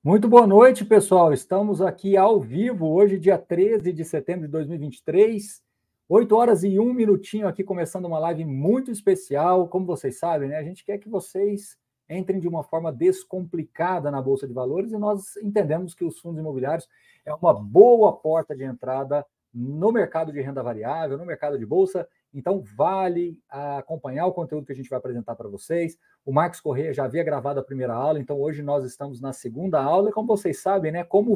Muito boa noite, pessoal. Estamos aqui ao vivo, hoje, dia 13 de setembro de 2023, 8 horas e 1 minutinho aqui, começando uma live muito especial. Como vocês sabem, né? A gente quer que vocês entrem de uma forma descomplicada na Bolsa de Valores e nós entendemos que os fundos imobiliários é uma boa porta de entrada no mercado de renda variável, no mercado de bolsa. Então, vale acompanhar o conteúdo que a gente vai apresentar para vocês. O Marcos Corrêa já havia gravado a primeira aula, então hoje nós estamos na segunda aula. E como vocês sabem, né, como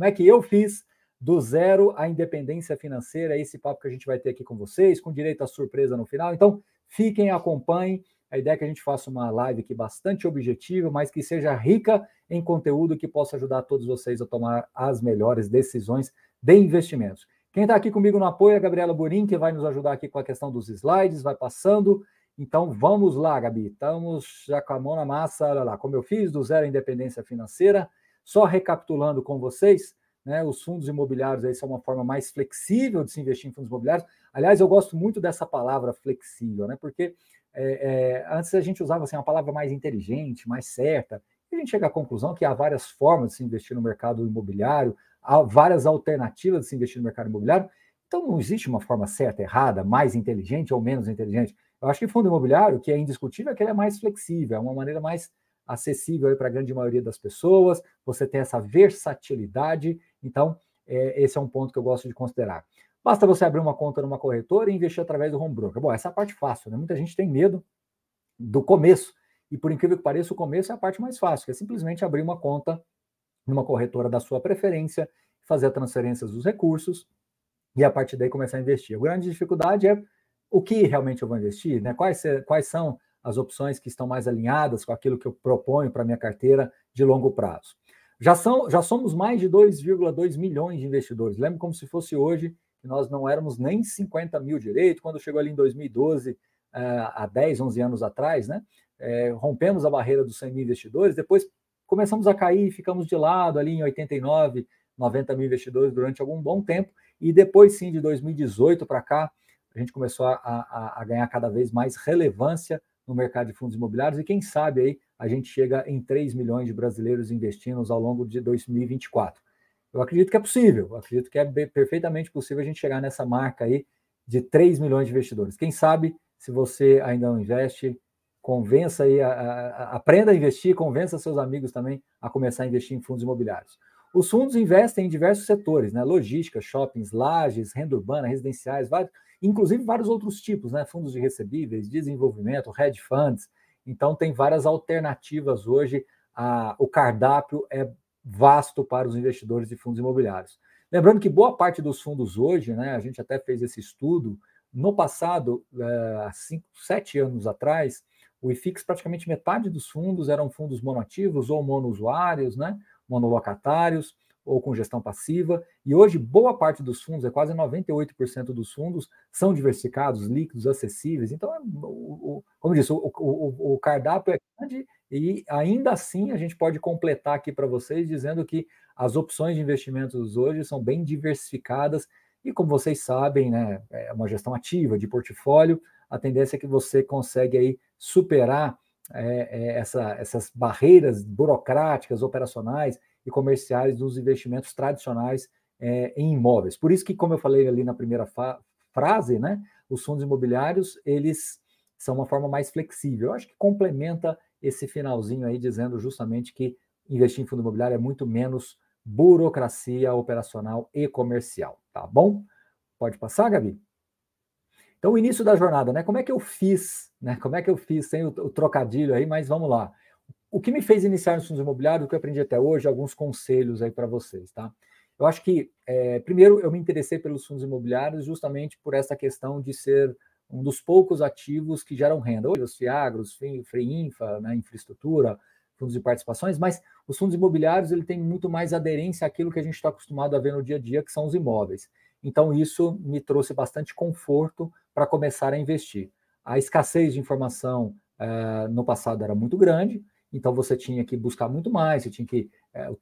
é que eu fiz do zero à independência financeira, esse papo que a gente vai ter aqui com vocês, com direito à surpresa no final. Então, fiquem, acompanhem. A ideia é que a gente faça uma live aqui bastante objetiva, mas que seja rica em conteúdo que possa ajudar todos vocês a tomar as melhores decisões de investimentos. Quem está aqui comigo no apoio é a Gabriela Burin, que vai nos ajudar aqui com a questão dos slides, vai passando. Então, vamos lá, Gabi. Estamos já com a mão na massa. Olha lá, como eu fiz, do zero à independência financeira. Só recapitulando com vocês, né, os fundos imobiliários aí são uma forma mais flexível de se investir em fundos imobiliários. Aliás, eu gosto muito dessa palavra flexível, né, porque antes a gente usava assim, uma palavra mais inteligente, mais certa. E a gente chega à conclusão que há várias formas de se investir no mercado imobiliário, há várias alternativas de se investir no mercado imobiliário. Então, não existe uma forma certa, errada, mais inteligente ou menos inteligente. Eu acho que fundo imobiliário, que é indiscutível, é que ele é mais flexível, é uma maneira mais acessível para a grande maioria das pessoas, você tem essa versatilidade, então esse é um ponto que eu gosto de considerar. Basta você abrir uma conta numa corretora e investir através do home broker. Bom, essa é a parte fácil, né? Muita gente tem medo do começo, e por incrível que pareça, o começo é a parte mais fácil, que é simplesmente abrir uma conta numa corretora da sua preferência, fazer a transferência dos recursos, e a partir daí começar a investir. A grande dificuldade é o que realmente eu vou investir, né? Quais são as opções que estão mais alinhadas com aquilo que eu proponho para a minha carteira de longo prazo. Já somos mais de 2,2 milhões de investidores. Lembro como se fosse hoje, que nós não éramos nem 50 mil direito, quando chegou ali em 2012, há 10, 11 anos atrás, né? Rompemos a barreira dos 100 mil investidores, depois começamos a cair, ficamos de lado ali em 89, 90 mil investidores durante algum bom tempo, e depois sim, de 2018 para cá, a gente começou a ganhar cada vez mais relevância no mercado de fundos imobiliários, e quem sabe aí a gente chega em 3 milhões de brasileiros investindo ao longo de 2024. Eu acredito que é possível, eu acredito que é perfeitamente possível a gente chegar nessa marca aí de 3 milhões de investidores. Quem sabe, se você ainda não investe, convença aí, aprenda a investir, convença seus amigos também a começar a investir em fundos imobiliários. Os fundos investem em diversos setores, né? Logística, shoppings, lajes, renda urbana, residenciais, inclusive vários outros tipos, né? Fundos de recebíveis, desenvolvimento, hedge funds. Então, tem várias alternativas hoje. O cardápio é vasto para os investidores de fundos imobiliários. Lembrando que boa parte dos fundos hoje, né? A gente até fez esse estudo, no passado, há 5, 7 anos atrás, o IFIX, praticamente metade dos fundos eram fundos monoativos ou monousuários, né? Monolocatários ou com gestão passiva, e hoje boa parte dos fundos, quase 98% dos fundos, são diversificados, líquidos, acessíveis. Então, como eu disse, o cardápio é grande, e ainda assim a gente pode completar aqui para vocês dizendo que as opções de investimentos hoje são bem diversificadas, e como vocês sabem, né, é uma gestão ativa de portfólio, a tendência é que você consegue aí superar essas barreiras burocráticas, operacionais e comerciais dos investimentos tradicionais em imóveis. Por isso que, como eu falei ali na primeira frase, né, os fundos imobiliários, eles são uma forma mais flexível. Eu acho que complementa esse finalzinho aí, dizendo justamente que investir em fundo imobiliário é muito menos burocracia operacional e comercial, tá bom? Pode passar, Gabi? Então, o início da jornada, né? Como é que eu fiz, né? Como é que eu fiz, sem o trocadilho aí, mas vamos lá. O que me fez iniciar nos fundos imobiliários, o que eu aprendi até hoje, alguns conselhos aí para vocês, tá? Eu acho que, primeiro, eu me interessei pelos fundos imobiliários justamente por essa questão de ser um dos poucos ativos que geram renda. Hoje, os FIAGROS, FREINFRA, né, infraestrutura, fundos de participações, mas os fundos imobiliários ele tem muito mais aderência àquilo que a gente está acostumado a ver no dia a dia, que são os imóveis. Então, isso me trouxe bastante conforto para começar a investir. A escassez de informação no passado era muito grande, então você tinha que buscar muito mais, você tinha que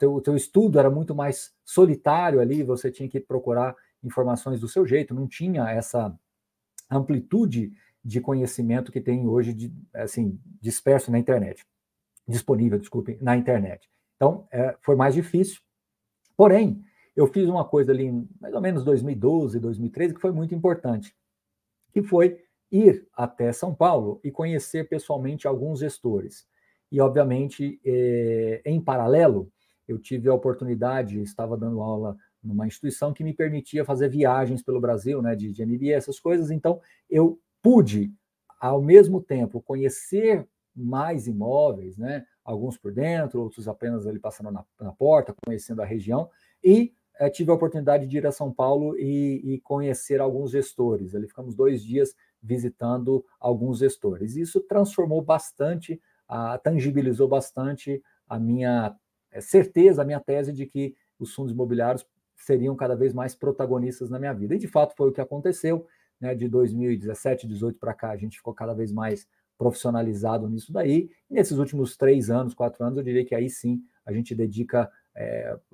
o teu estudo era muito mais solitário ali, você tinha que procurar informações do seu jeito, não tinha essa amplitude de conhecimento que tem hoje, assim, disperso na internet, disponível, desculpe, na internet. Então, foi mais difícil. Porém, eu fiz uma coisa ali em mais ou menos 2012, 2013, que foi muito importante, que foi ir até São Paulo e conhecer pessoalmente alguns gestores. E, obviamente, em paralelo, eu tive a oportunidade, estava dando aula numa instituição que me permitia fazer viagens pelo Brasil, né, de MBA, essas coisas. Então, eu pude, ao mesmo tempo, conhecer mais imóveis, né, alguns por dentro, outros apenas ali passando na porta, conhecendo a região, e tive a oportunidade de ir a São Paulo e conhecer alguns gestores. Ali ficamos 2 dias visitando alguns gestores. Isso transformou bastante, tangibilizou bastante a minha certeza, a minha tese de que os fundos imobiliários seriam cada vez mais protagonistas na minha vida. E, de fato, foi o que aconteceu, né? De 2017, 2018 para cá, a gente ficou cada vez mais profissionalizado nisso daí. E nesses últimos 3 anos, 4 anos, eu diria que aí sim a gente dedica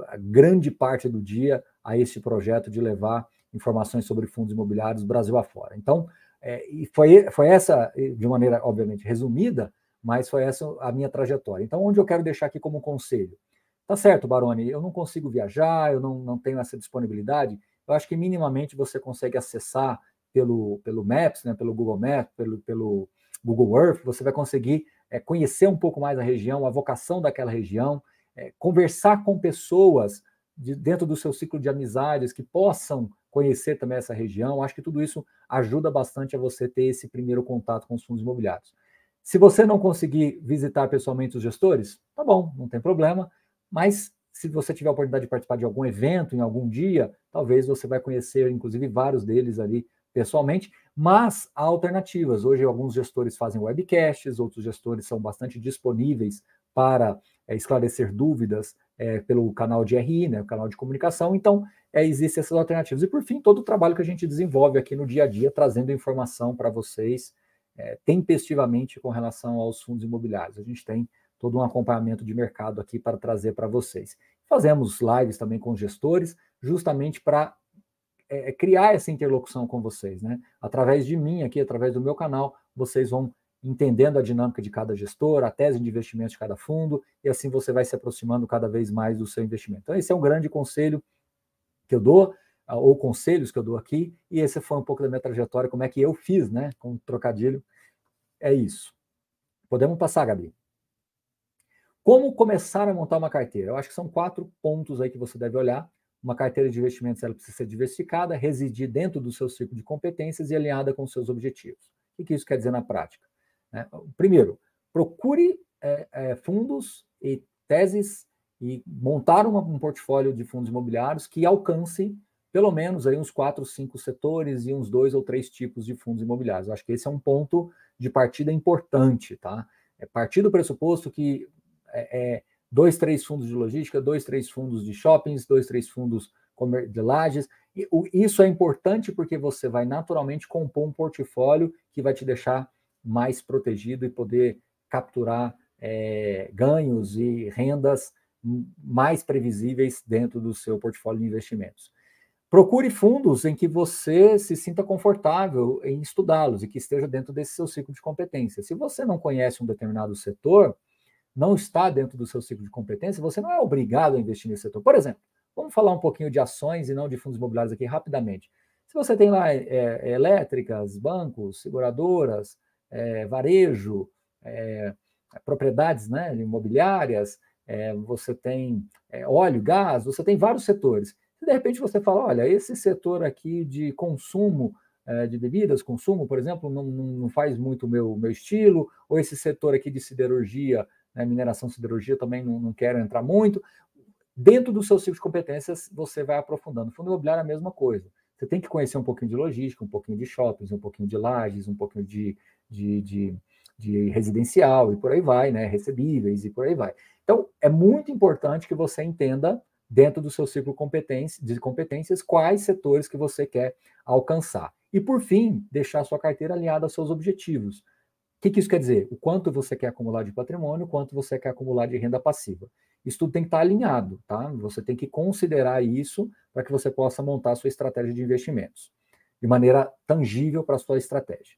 a grande parte do dia a este projeto de levar informações sobre fundos imobiliários Brasil afora. Então, e foi essa, de maneira, obviamente, resumida, mas foi essa a minha trajetória. Então, onde eu quero deixar aqui como conselho? Tá certo, Baroni, eu não consigo viajar, eu não tenho essa disponibilidade, eu acho que minimamente você consegue acessar pelo Maps, né, pelo Google Maps, pelo Google Earth, você vai conseguir conhecer um pouco mais a região, a vocação daquela região, conversar com pessoas dentro do seu ciclo de amizades que possam conhecer também essa região. Acho que tudo isso ajuda bastante a você ter esse primeiro contato com os fundos imobiliários. Se você não conseguir visitar pessoalmente os gestores, tá bom, não tem problema, mas se você tiver a oportunidade de participar de algum evento em algum dia, talvez você vai conhecer, inclusive, vários deles ali pessoalmente, mas há alternativas. Hoje, alguns gestores fazem webcasts, outros gestores são bastante disponíveis para esclarecer dúvidas pelo canal de RI, né, o canal de comunicação. Então, existem essas alternativas. E, por fim, todo o trabalho que a gente desenvolve aqui no dia a dia, trazendo informação para vocês tempestivamente com relação aos fundos imobiliários. A gente tem todo um acompanhamento de mercado aqui para trazer para vocês. Fazemos lives também com gestores, justamente para criar essa interlocução com vocês, né? Através de mim aqui, através do meu canal, vocês vão entendendo a dinâmica de cada gestor, a tese de investimento de cada fundo, e assim você vai se aproximando cada vez mais do seu investimento. Então, esse é um grande conselho que eu dou, ou conselhos que eu dou aqui, e esse foi um pouco da minha trajetória, como é que eu fiz, né? Com um trocadilho, é isso. Podemos passar, Gabi. Como começar a montar uma carteira? Eu acho que são 4 pontos aí que você deve olhar. Uma carteira de investimentos, ela precisa ser diversificada, residir dentro do seu ciclo de competências e alinhada com seus objetivos. O que isso quer dizer na prática? Primeiro, procure fundos e teses e montar um portfólio de fundos imobiliários que alcance pelo menos aí uns 4, 5 setores e uns 2 ou 3 tipos de fundos imobiliários. Eu acho que esse é um ponto de partida importante, tá? Partir do pressuposto que 2, 3 fundos de logística, 2, 3 fundos de shoppings, 2, 3 fundos de lajes. Isso é importante porque você vai naturalmente compor um portfólio que vai te deixar mais protegido e poder capturar ganhos e rendas mais previsíveis dentro do seu portfólio de investimentos. Procure fundos em que você se sinta confortável em estudá-los e que esteja dentro desse seu ciclo de competência. Se você não conhece um determinado setor, não está dentro do seu ciclo de competência, você não é obrigado a investir nesse setor. Por exemplo, vamos falar um pouquinho de ações e não de fundos imobiliários aqui rapidamente. Se você tem lá elétricas, bancos, seguradoras, varejo, propriedades, né, imobiliárias, você tem óleo, gás, você tem vários setores. Se de repente você fala, olha, esse setor aqui de consumo, de bebidas, consumo, por exemplo, não faz muito o meu estilo, ou esse setor aqui de siderurgia, mineração, siderurgia, também não quero entrar muito. Dentro do seu ciclo de competências, você vai aprofundando. Fundo imobiliário é a mesma coisa. Você tem que conhecer um pouquinho de logística, um pouquinho de shoppings, um pouquinho de lajes, um pouquinho de residencial e por aí vai, né? Recebíveis e por aí vai. Então, é muito importante que você entenda, dentro do seu ciclo de competências, quais setores que você quer alcançar. E, por fim, deixar a sua carteira alinhada aos seus objetivos. O que isso quer dizer? O quanto você quer acumular de patrimônio, o quanto você quer acumular de renda passiva. Isso tudo tem que estar alinhado, tá? Você tem que considerar isso para que você possa montar a sua estratégia de investimentos de maneira tangível para a sua estratégia.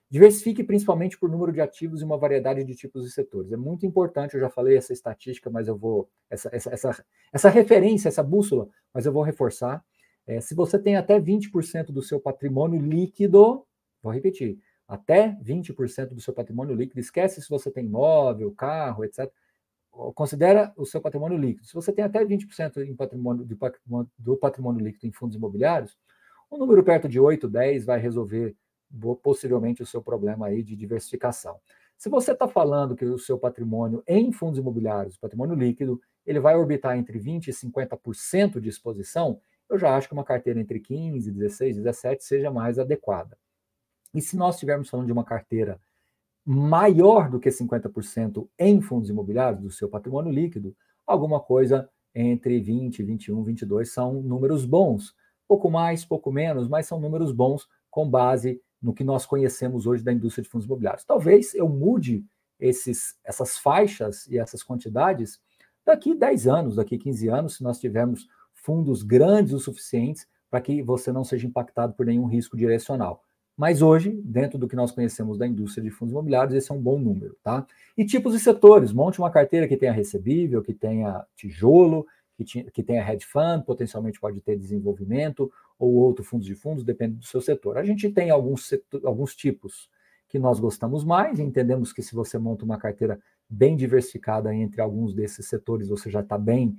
Diversifique principalmente por número de ativos e uma variedade de tipos e setores. É muito importante, eu já falei essa estatística, mas eu vou... Essa referência, essa bússola, mas eu vou reforçar. Se você tem até 20% do seu patrimônio líquido, vou repetir, até 20% do seu patrimônio líquido, esquece se você tem imóvel, carro, etc., considera o seu patrimônio líquido. Se você tem até 20% do patrimônio líquido em fundos imobiliários, um número perto de 8, 10 vai resolver possivelmente o seu problema aí de diversificação. Se você está falando que o seu patrimônio em fundos imobiliários, patrimônio líquido, ele vai orbitar entre 20% e 50% de exposição, eu já acho que uma carteira entre 15, 16, 17 seja mais adequada. E se nós estivermos falando de uma carteira maior do que 50% em fundos imobiliários do seu patrimônio líquido, alguma coisa entre 20, 21, 22 são números bons. Pouco mais, pouco menos, mas são números bons com base no que nós conhecemos hoje da indústria de fundos imobiliários. Talvez eu mude essas faixas e essas quantidades daqui 10 anos, daqui 15 anos, se nós tivermos fundos grandes o suficientes para que você não seja impactado por nenhum risco direcional. Mas hoje, dentro do que nós conhecemos da indústria de fundos imobiliários, esse é um bom número, tá? E tipos e setores, monte uma carteira que tenha recebível, que tenha tijolo, que tenha hedge fund, potencialmente pode ter desenvolvimento, ou outro fundos de fundos, depende do seu setor. A gente tem alguns tipos que nós gostamos mais, e entendemos que se você monta uma carteira bem diversificada entre alguns desses setores, você já está bem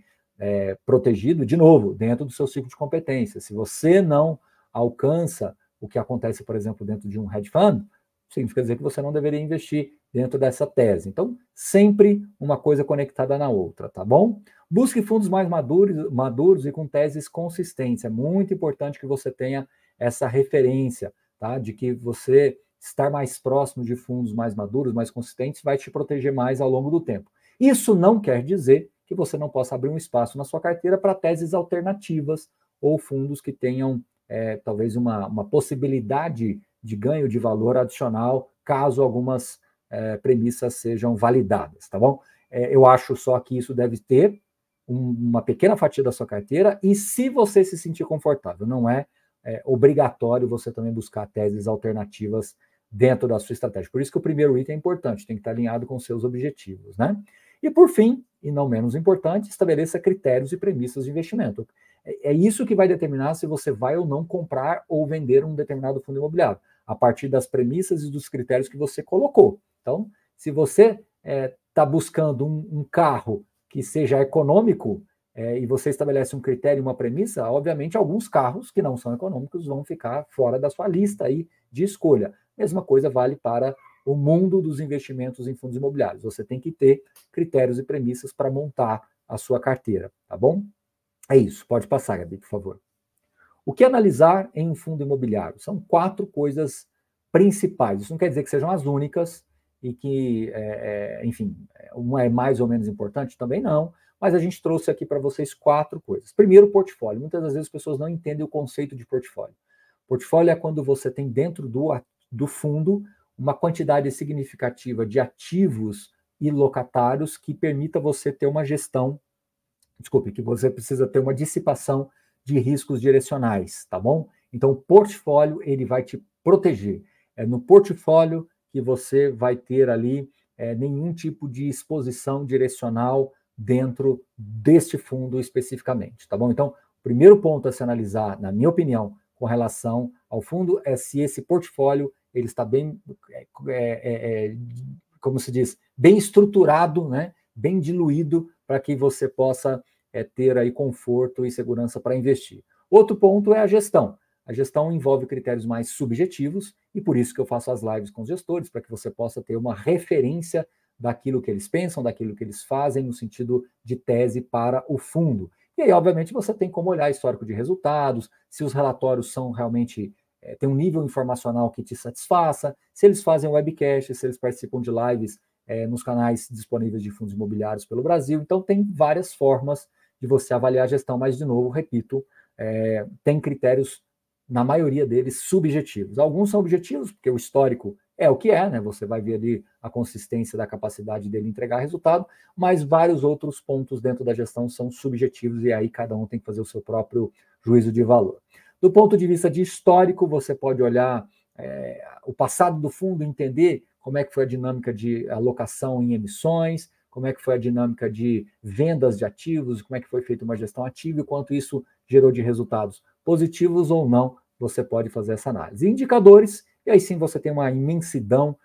protegido, de novo, dentro do seu ciclo de competência. Se você não alcança o que acontece, por exemplo, dentro de um hedge fund, significa dizer que você não deveria investir dentro dessa tese. Então, sempre uma coisa conectada na outra, tá bom? Busque fundos mais maduros e com teses consistentes. É muito importante que você tenha essa referência, tá? De que você estar mais próximo de fundos mais maduros, mais consistentes, vai te proteger mais ao longo do tempo. Isso não quer dizer que você não possa abrir um espaço na sua carteira para teses alternativas ou fundos que tenham talvez uma possibilidade de ganho de valor adicional, caso algumas premissas sejam validadas, tá bom? Eu acho só que isso deve ter uma pequena fatia da sua carteira, e se você se sentir confortável, não é obrigatório você também buscar teses alternativas dentro da sua estratégia. Por isso que o primeiro item é importante, tem que estar alinhado com seus objetivos, né? E por fim, e não menos importante, estabeleça critérios e premissas de investimento. É isso que vai determinar se você vai ou não comprar ou vender um determinado fundo imobiliário, a partir das premissas e dos critérios que você colocou. Então, se você está buscando um carro que seja econômico e você estabelece um critério e uma premissa, obviamente alguns carros que não são econômicos vão ficar fora da sua lista aí de escolha. Mesma coisa vale para o mundo dos investimentos em fundos imobiliários. Você tem que ter critérios e premissas para montar a sua carteira, tá bom? É isso, pode passar, Gabi, por favor. O que analisar em um fundo imobiliário? São 4 coisas principais. Isso não quer dizer que sejam as únicas e que, enfim, uma é mais ou menos importante, também não, mas a gente trouxe aqui para vocês 4 coisas. Primeiro, portfólio. Muitas das vezes as pessoas não entendem o conceito de portfólio. Portfólio é quando você tem dentro do fundo uma quantidade significativa de ativos e locatários que permita você ter uma gestão, que você precisa ter uma dissipação de riscos direcionais, tá bom? Então, o portfólio, ele vai te proteger. É no portfólio que você vai ter ali nenhum tipo de exposição direcional dentro deste fundo especificamente, tá bom? Então, o primeiro ponto a se analisar, na minha opinião, com relação ao fundo, é se esse portfólio ele está bem, como se diz, bem estruturado, né? Bem diluído, para que você possa ter aí conforto e segurança para investir. Outro ponto é a gestão. A gestão envolve critérios mais subjetivos, e por isso que eu faço as lives com os gestores, para que você possa ter uma referência daquilo que eles pensam, daquilo que eles fazem, no sentido de tese para o fundo. E aí, obviamente, você tem como olhar histórico de resultados, se os relatórios são realmente, tem um nível informacional que te satisfaça, se eles fazem webcast, se eles participam de lives nos canais disponíveis de fundos imobiliários pelo Brasil. Então, tem várias formas de você avaliar a gestão, mas, de novo, repito, tem critérios, na maioria deles, subjetivos. Alguns são objetivos, porque o histórico é o que é, né? Você vai ver ali a consistência da capacidade dele entregar resultado, mas vários outros pontos dentro da gestão são subjetivos, e aí cada um tem que fazer o seu próprio juízo de valor. Do ponto de vista de histórico, você pode olhar o passado do fundo, entender como é que foi a dinâmica de alocação em emissões, como é que foi a dinâmica de vendas de ativos, como é que foi feita uma gestão ativa e quanto isso gerou de resultados positivos ou não, você pode fazer essa análise. Indicadores, e aí sim você tem uma imensidão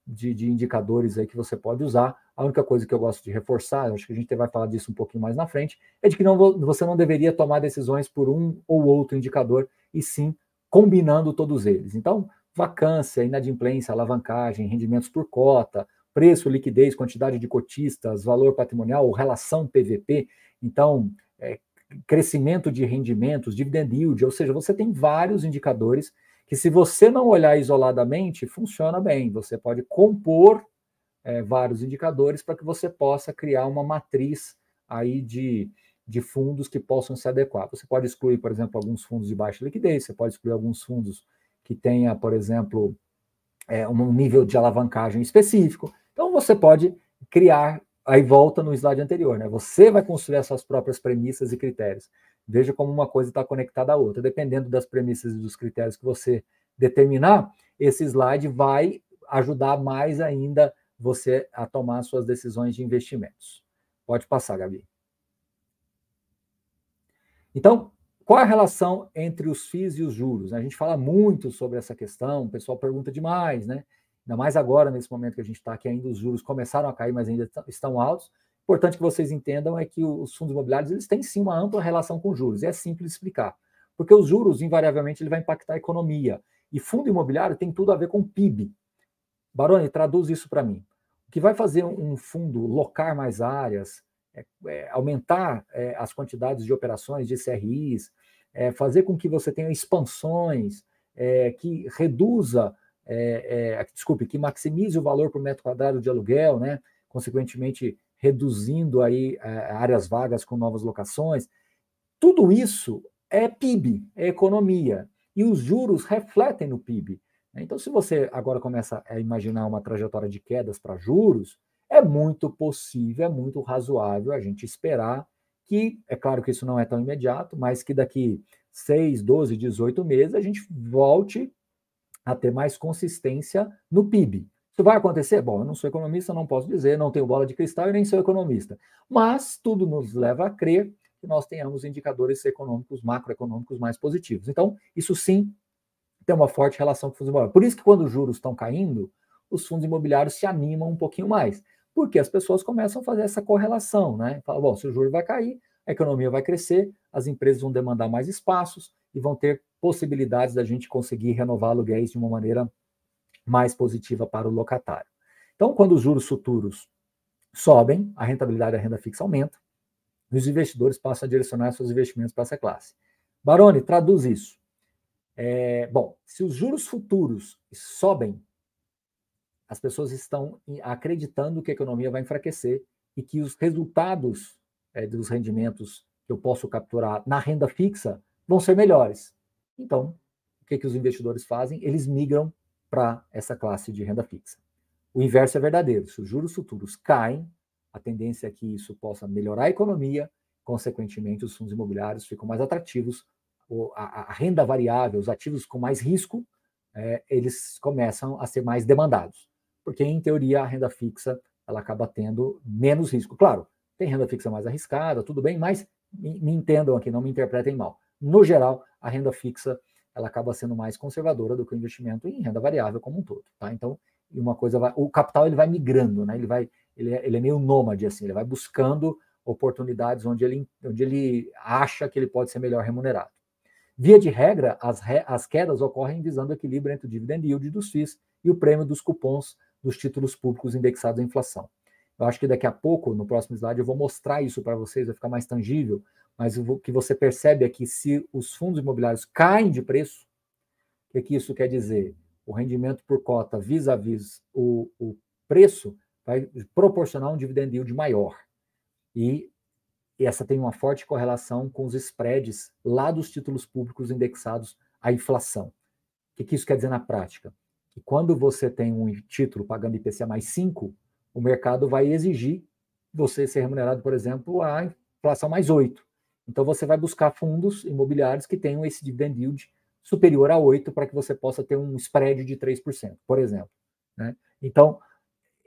de indicadores aí que você pode usar. A única coisa que eu gosto de reforçar, acho que a gente vai falar disso um pouquinho mais na frente, é de que você não deveria tomar decisões por um ou outro indicador, e sim combinando todos eles. Então, vacância, inadimplência, alavancagem, rendimentos por cota, preço, liquidez, quantidade de cotistas, valor patrimonial, relação PVP, então, crescimento de rendimentos, dividend yield, ou seja, você tem vários indicadores que, se você não olhar isoladamente, funciona bem. Você pode compor vários indicadores para que você possa criar uma matriz aí de fundos que possam se adequar. Você pode excluir, por exemplo, alguns fundos de baixa liquidez, você pode excluir alguns fundos que tenha, por exemplo, um nível de alavancagem específico. Então, você pode criar, aí volta no slide anterior, né? Você vai construir as suas próprias premissas e critérios. Veja como uma coisa está conectada à outra. Dependendo das premissas e dos critérios que você determinar, esse slide vai ajudar mais ainda você a tomar suas decisões de investimentos. Pode passar, Gabi. Então, qual é a relação entre os FIIs e os juros? A gente fala muito sobre essa questão, o pessoal pergunta demais, né? Ainda mais agora, nesse momento que a gente está, que ainda os juros começaram a cair, mas ainda estão altos. Importante que vocês entendam é que os fundos imobiliários, eles têm sim uma ampla relação com juros, e é simples explicar. Porque os juros, invariavelmente, ele vai impactar a economia. E fundo imobiliário tem tudo a ver com PIB. Baroni, traduz isso para mim. O que vai fazer um fundo locar mais áreas, aumentar as quantidades de operações de CRIs, fazer com que você tenha expansões, que reduza, que maximize o valor por metro quadrado de aluguel, né? Consequentemente reduzindo aí áreas vagas com novas locações. Tudo isso é PIB, é economia, e os juros refletem no PIB. Então, se você agora começa a imaginar uma trajetória de quedas para juros, é muito possível, é muito razoável a gente esperar que, é claro que isso não é tão imediato, mas que daqui 6, 12, 18 meses a gente volte a ter mais consistência no PIB. Isso vai acontecer? Bom, eu não sou economista, não posso dizer, não tenho bola de cristal e nem sou economista. Mas tudo nos leva a crer que nós tenhamos indicadores econômicos, macroeconômicos mais positivos. Então, isso sim tem uma forte relação com fundos imobiliários. Por isso que quando os juros estão caindo, os fundos imobiliários se animam um pouquinho mais, porque as pessoas começam a fazer essa correlação, né? Fala, bom, se o juro vai cair, a economia vai crescer, as empresas vão demandar mais espaços e vão ter possibilidades da gente conseguir renovar aluguéis de uma maneira mais positiva para o locatário. Então, quando os juros futuros sobem, a rentabilidade da renda fixa aumenta, e os investidores passam a direcionar seus investimentos para essa classe. Baroni, traduz isso. Bom, se os juros futuros sobem, as pessoas estão acreditando que a economia vai enfraquecer e que os resultados dos rendimentos que eu posso capturar na renda fixa vão ser melhores. Então, o que os investidores fazem? Eles migram para essa classe de renda fixa. O inverso é verdadeiro. Se os juros futuros caem, a tendência é que isso possa melhorar a economia, consequentemente, os fundos imobiliários ficam mais atrativos, a renda variável, os ativos com mais risco, eles começam a ser mais demandados, porque, em teoria, a renda fixa ela acaba tendo menos risco. Claro, tem renda fixa mais arriscada, tudo bem, mas me entendam aqui, não me interpretem mal. No geral, a renda fixa ela acaba sendo mais conservadora do que o investimento em renda variável como um todo. Tá? Então, uma coisa o capital ele vai migrando, né? Ele é meio nômade, assim, ele vai buscando oportunidades onde ele acha que ele pode ser melhor remunerado. Via de regra, as quedas ocorrem visando o equilíbrio entre o dividend yield dos FIIs e o prêmio dos cupons dos títulos públicos indexados à inflação. Eu acho que daqui a pouco, no próximo slide, eu vou mostrar isso para vocês, vai ficar mais tangível, mas o que você percebe é que se os fundos imobiliários caem de preço, o que isso quer dizer? O rendimento por cota vis-à-vis o preço vai proporcionar um dividend yield maior. E essa tem uma forte correlação com os spreads lá dos títulos públicos indexados à inflação. O que isso quer dizer na prática? Que quando você tem um título pagando IPCA mais 5, o mercado vai exigir você ser remunerado, por exemplo, a inflação mais 8. Então você vai buscar fundos imobiliários que tenham esse dividend yield superior a 8 para que você possa ter um spread de 3%, por exemplo. Né? Então,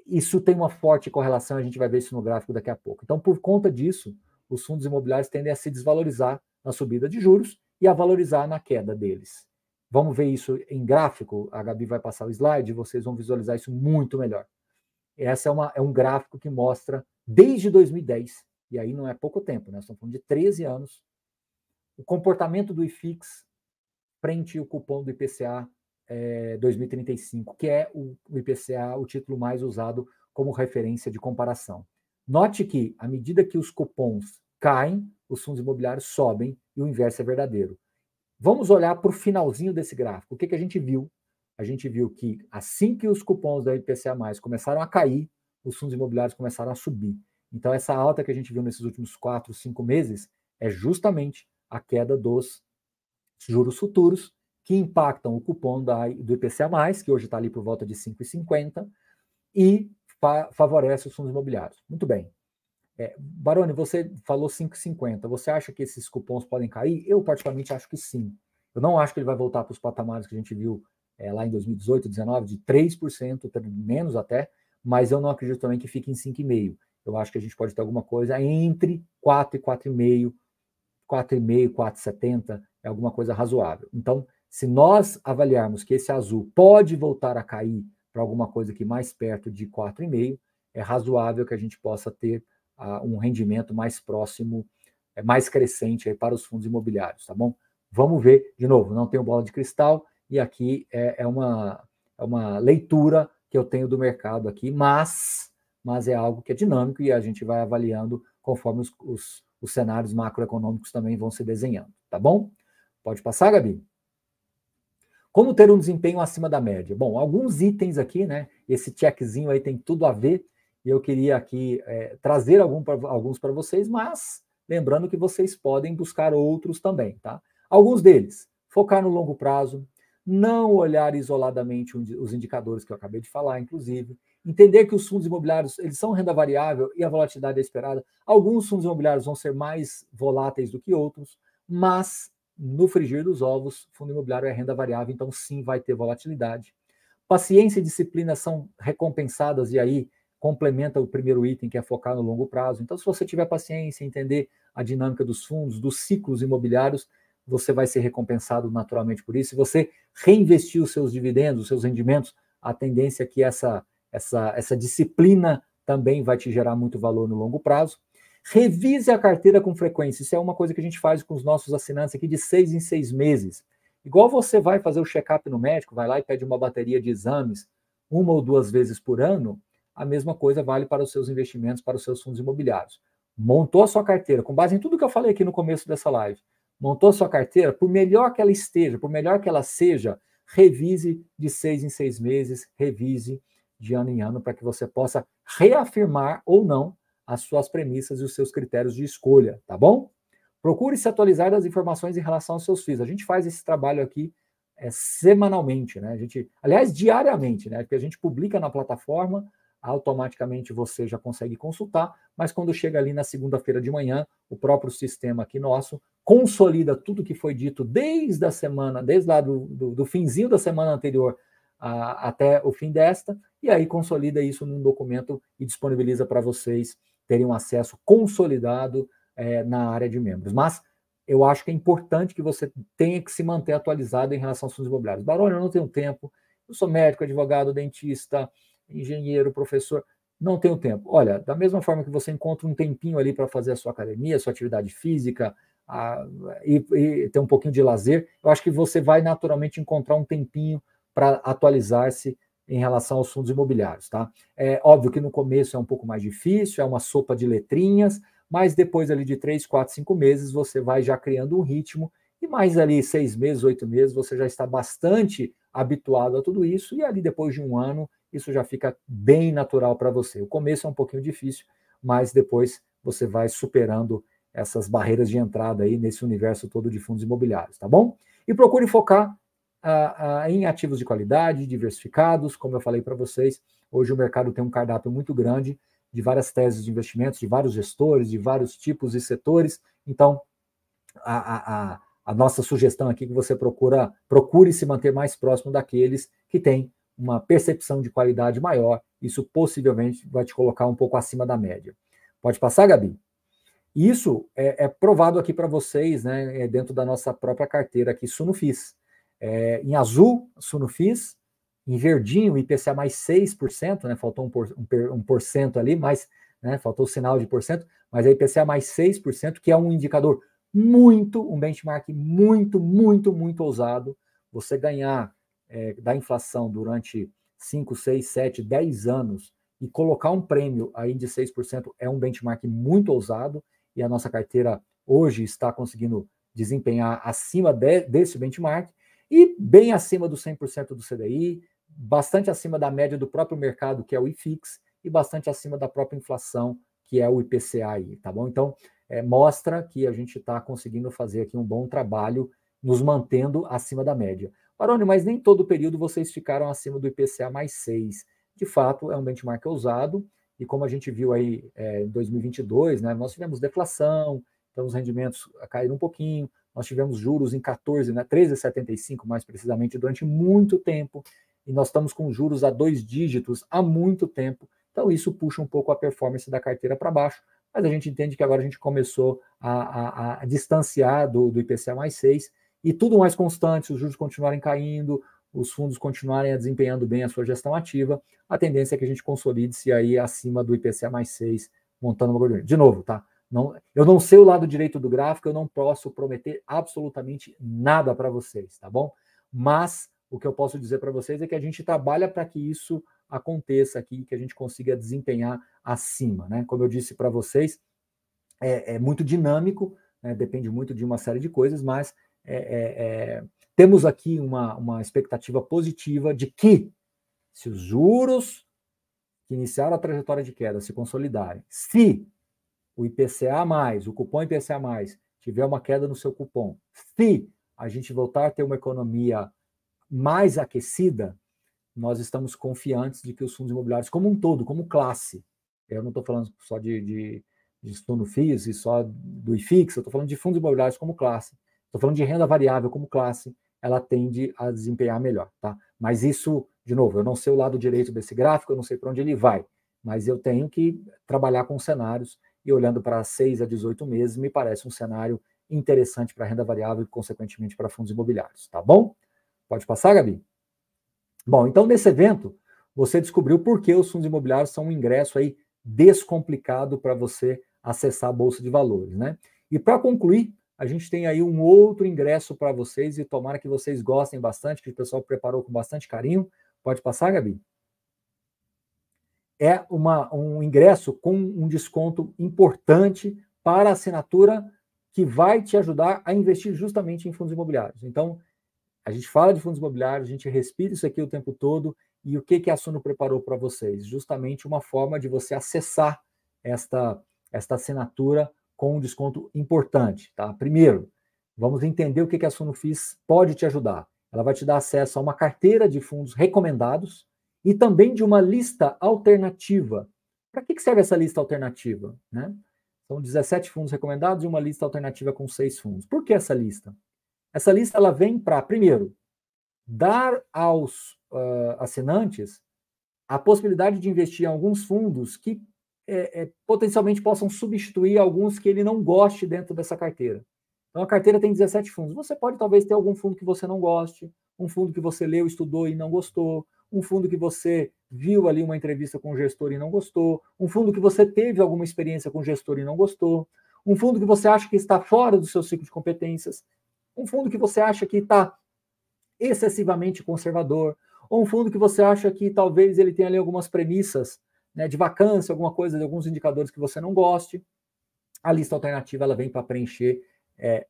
isso tem uma forte correlação, a gente vai ver isso no gráfico daqui a pouco. Então, por conta disso, os fundos imobiliários tendem a se desvalorizar na subida de juros e a valorizar na queda deles. Vamos ver isso em gráfico? A Gabi vai passar o slide e vocês vão visualizar isso muito melhor. Esse é um gráfico que mostra, desde 2010, e aí não é pouco tempo, né? Estamos falando de 13 anos, o comportamento do IFIX frente ao cupom do IPCA 2035, que é o IPCA, o título mais usado como referência de comparação. Note que, à medida que os cupons caem, os fundos imobiliários sobem e o inverso é verdadeiro. Vamos olhar para o finalzinho desse gráfico. O que a gente viu? A gente viu que assim que os cupons da IPCA+, começaram a cair, os fundos imobiliários começaram a subir. Então, essa alta que a gente viu nesses últimos 4, 5 meses é justamente a queda dos juros futuros, que impactam o cupom do IPCA+, que hoje está ali por volta de 5,50, e favorece os fundos imobiliários. Muito bem. Baroni, você falou 5,50. Você acha que esses cupons podem cair? Eu, particularmente, acho que sim. Eu não acho que ele vai voltar para os patamares que a gente viu lá em 2018, 2019, de 3%, menos até, mas eu não acredito também que fique em 5,5%. Eu acho que a gente pode ter alguma coisa entre 4 e 4,5%, 4,5%, 4,70% é alguma coisa razoável. Então, se nós avaliarmos que esse azul pode voltar a cair para alguma coisa aqui mais perto de 4,5%, é razoável que a gente possa ter um rendimento mais próximo, mais crescente aí para os fundos imobiliários, tá bom? Vamos ver, de novo, não tenho bola de cristal, e aqui é uma leitura que eu tenho do mercado aqui, mas é algo que é dinâmico e a gente vai avaliando conforme os cenários macroeconômicos também vão se desenhando, tá bom? Pode passar, Gabi? Como ter um desempenho acima da média? Bom, alguns itens aqui, né? Esse checkzinho aí tem tudo a ver, e eu queria aqui trazer alguns para vocês, mas lembrando que vocês podem buscar outros também, tá? Alguns deles, focar no longo prazo, não olhar isoladamente os indicadores que eu acabei de falar, inclusive, entender que os fundos imobiliários, eles são renda variável e a volatilidade é esperada. Alguns fundos imobiliários vão ser mais voláteis do que outros, mas no frigir dos ovos, fundo imobiliário é renda variável, então sim vai ter volatilidade. Paciência e disciplina são recompensadas e aí complementa o primeiro item, que é focar no longo prazo. Então, se você tiver paciência, entender a dinâmica dos fundos, dos ciclos imobiliários, você vai ser recompensado naturalmente por isso. Se você reinvestir os seus dividendos, os seus rendimentos, a tendência é que essa disciplina também vai te gerar muito valor no longo prazo. Revise a carteira com frequência. Isso é uma coisa que a gente faz com os nossos assinantes aqui de 6 em 6 meses. Igual você vai fazer o check-up no médico, vai lá e pede uma bateria de exames 1 ou 2 vezes por ano, a mesma coisa vale para os seus investimentos, para os seus fundos imobiliários. Montou a sua carteira, com base em tudo que eu falei aqui no começo dessa live, montou a sua carteira, por melhor que ela esteja, por melhor que ela seja, revise de 6 em 6 meses, revise de ano em ano, para que você possa reafirmar ou não as suas premissas e os seus critérios de escolha, tá bom? Procure se atualizar das informações em relação aos seus FIIs. A gente faz esse trabalho aqui semanalmente, né? Aliás, diariamente, né? Porque a gente publica na plataforma, automaticamente você já consegue consultar, mas quando chega ali na segunda-feira de manhã, o próprio sistema aqui nosso consolida tudo que foi dito desde a semana, desde lá do finzinho da semana anterior até o fim desta, e aí consolida isso num documento e disponibiliza para vocês terem um acesso consolidado na área de membros. Mas eu acho que é importante que você tenha que se manter atualizado em relação aos fundos imobiliários. Baroni, eu não tenho tempo, eu sou médico, advogado, dentista, engenheiro, professor, não tenho tempo. Olha, da mesma forma que você encontra um tempinho ali para fazer a sua academia, a sua atividade física, e ter um pouquinho de lazer, eu acho que você vai naturalmente encontrar um tempinho para atualizar-se em relação aos fundos imobiliários, tá? É óbvio que no começo é um pouco mais difícil, é uma sopa de letrinhas, mas depois ali de 3, 4, 5 meses você vai já criando um ritmo, e mais ali 6 meses, 8 meses, você já está bastante habituado a tudo isso, e ali depois de um ano, isso já fica bem natural para você. O começo é um pouquinho difícil, mas depois você vai superando essas barreiras de entrada aí nesse universo todo de fundos imobiliários, tá bom? E procure focar em ativos de qualidade, diversificados, como eu falei para vocês, hoje o mercado tem um cardápio muito grande de várias teses de investimentos, de vários gestores, de vários tipos e setores, então a nossa sugestão aqui é que você procure se manter mais próximo daqueles que têm uma percepção de qualidade maior. Isso possivelmente vai te colocar um pouco acima da média. Pode passar, Gabi? Isso é provado aqui para vocês, né, dentro da nossa própria carteira aqui, Sunufis. Em azul, Sunufis, em verdinho, IPCA mais 6%, né, faltou 1% ali, mas né, faltou o sinal de porcento, mas a IPCA mais 6%, que é um indicador um benchmark muito ousado. Você ganhar da inflação durante 5, 6, 7, 10 anos e colocar um prêmio aí de 6% é um benchmark muito ousado, e a nossa carteira hoje está conseguindo desempenhar acima desse benchmark e bem acima do 100% do CDI, bastante acima da média do próprio mercado, que é o IFIX, e bastante acima da própria inflação, que é o IPCA aí, tá bom? Então, mostra que a gente está conseguindo fazer aqui um bom trabalho, nos mantendo acima da média. Baroni, mas nem todo período vocês ficaram acima do IPCA mais 6. De fato, é um benchmark ousado, e como a gente viu aí em 2022, né, nós tivemos deflação, então os rendimentos caíram um pouquinho, nós tivemos juros em 14, né, 13,75 mais precisamente, durante muito tempo, e nós estamos com juros a 2 dígitos há muito tempo, então isso puxa um pouco a performance da carteira para baixo, mas a gente entende que agora a gente começou a distanciar do IPCA mais 6, e tudo mais constante, os juros continuarem caindo, os fundos continuarem desempenhando bem a sua gestão ativa, a tendência é que a gente consolide-se aí acima do IPCA mais 6, montando uma gordurinha. De novo, tá? Eu não sei o lado direito do gráfico, eu não posso prometer absolutamente nada para vocês, tá bom? Mas o que eu posso dizer para vocês é que a gente trabalha para que isso aconteça aqui, que a gente consiga desempenhar acima, né? Como eu disse para vocês, é muito dinâmico, né? Depende muito de uma série de coisas, mas temos aqui uma expectativa positiva de que, se os juros que iniciaram a trajetória de queda se consolidarem, se o IPCA+, o cupom IPCA+, tiver uma queda no seu cupom, se a gente voltar a ter uma economia mais aquecida, nós estamos confiantes de que os fundos imobiliários como um todo, como classe, eu não estou falando só de Sunufis e só do IFIX, eu estou falando de fundos imobiliários como classe, estou falando de renda variável como classe, ela tende a desempenhar melhor, tá? Mas isso, de novo, eu não sei o lado direito desse gráfico, eu não sei para onde ele vai, mas eu tenho que trabalhar com cenários, e olhando para 6 a 18 meses, me parece um cenário interessante para renda variável e, consequentemente, para fundos imobiliários, tá bom? Pode passar, Gabi? Bom, então, nesse evento, você descobriu por que os fundos imobiliários são um ingresso aí descomplicado para você acessar a Bolsa de Valores, né? E para concluir, a gente tem aí um outro ingresso para vocês, e tomara que vocês gostem bastante, que o pessoal preparou com bastante carinho. Pode passar, Gabi? É um ingresso com um desconto importante para a assinatura, que vai te ajudar a investir justamente em fundos imobiliários. Então, a gente fala de fundos imobiliários, a gente respira isso aqui o tempo todo, e o que a Suno preparou para vocês? Justamente uma forma de você acessar esta assinatura com um desconto importante, tá? Primeiro, vamos entender o que a Sunufis pode te ajudar. Ela vai te dar acesso a uma carteira de fundos recomendados e também de uma lista alternativa. Para que serve essa lista alternativa, né? São 17 fundos recomendados e uma lista alternativa com 6 fundos. Por que essa lista? Essa lista ela vem para, primeiro, dar aos assinantes a possibilidade de investir em alguns fundos que potencialmente possam substituir alguns que ele não goste dentro dessa carteira. Então, a carteira tem 17 fundos. Você pode, talvez, ter algum fundo que você não goste, um fundo que você leu, estudou e não gostou, um fundo que você viu ali uma entrevista com o gestor e não gostou, um fundo que você teve alguma experiência com o gestor e não gostou, um fundo que você acha que está fora do seu ciclo de competências, um fundo que você acha que está excessivamente conservador, ou um fundo que você acha que talvez ele tenha ali algumas premissas, né, de vacância, alguma coisa, de alguns indicadores que você não goste. A lista alternativa ela vem para preencher